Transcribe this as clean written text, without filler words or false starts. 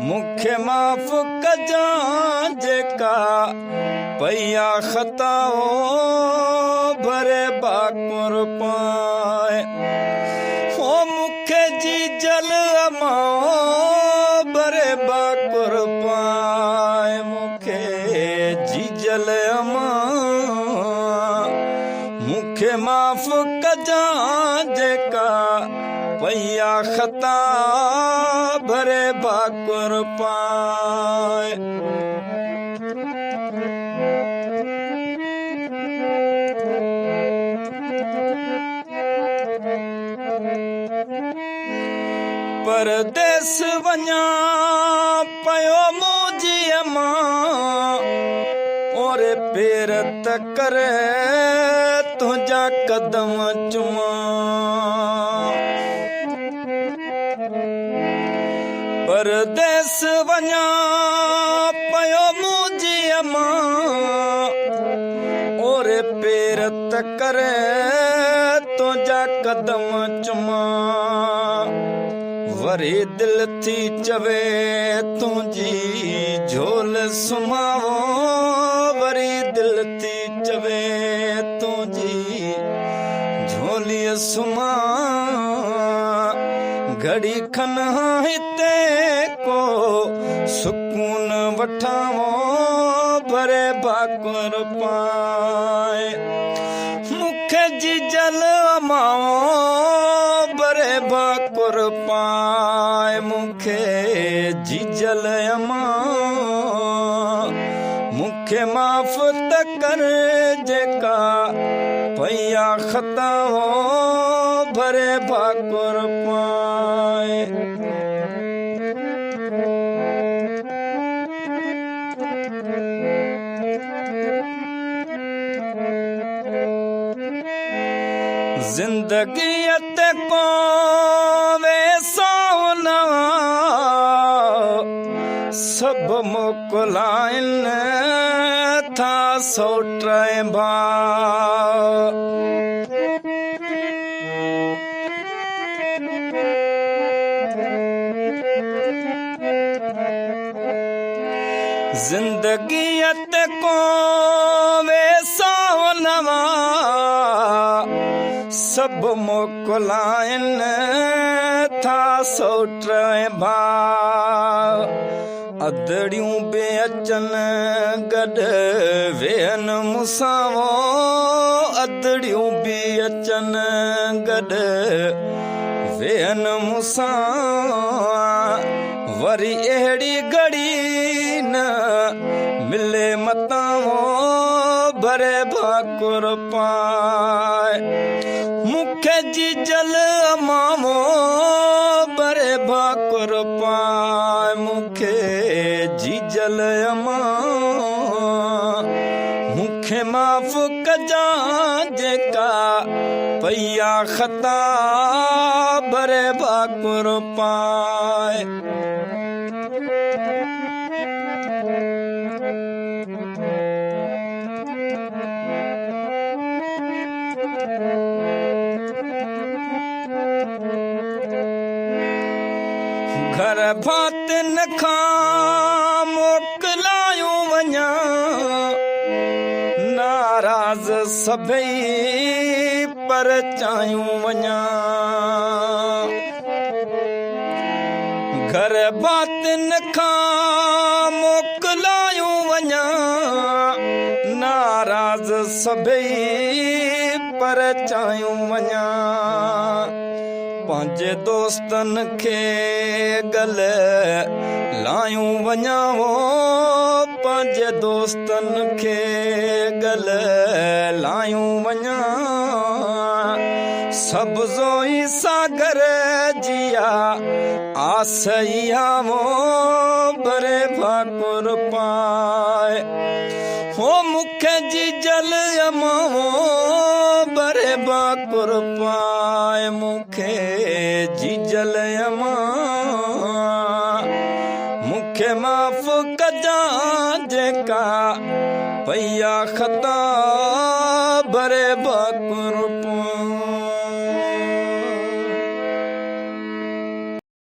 मुखे माफ़ कजा जेका पया खताओ भरे बाकुर पाए हो मुखे जी जल अमाओ भरे बाकुर पाए मुखे जी जल अमा मुखे माफ़ कजा जेका पया खता भरे बाकुर पाए परदेस वञा पयो मुझी अमा और पेर करे तुझा कदम चुमा परदेस वञा पयो मुझी अमा और पेर करे तुझा कदम चुमा वरी दिल थी चवे तुझी झोल सुमावो वरी दिल थी चवे तुझी झोली सुमा घड़ी खन हिते को सुकून वठावो भरे बाकुर पाए मुखे जी जल अमाओ भरे बाकुर पाए मुखे जी जल अमा मुखे माफ़ त कर जेका पया खता हो भरे बाकुर पाए जिंदगी को वैसा न सब मोकलाइन था सोटे भाव जिंदगी को वैसा नवा सब मोकलाइन था सोटे भाव अदड़ियूं बे अचन गड वेहन मुसावो अदड़ियूं बे अचन गड वेहन मुसा वरी अहिड़ी घड़ी न मिले मतावो भरे बाकुर पाए मुखे जी जल अमावो भरे बाकुर पाए मुखे जी जल अमा मुखे माफ़ कजा जेका पया खता भरे बाकुर पाए घर भातिन खां मोकलायूं वञा नाराज़ सभई पर चायूं वञा घर भातिन खां मोकलायूं वञा नाराज़ सभई पर चायूं वञा पंहिंजे दोस्तन खे गल लायूं वञावो पंहिंजे दोस्तन खे गल लायूं वञा सभु ज़ोई सागर जिया आसइयावो भरे बाकुर पाए हो मुखे जी जल अमावो भरे बाकुर पाए मुखे जी जल अमा मुखे माफ़ कजा जेका पया खता भरे बाकुर पाए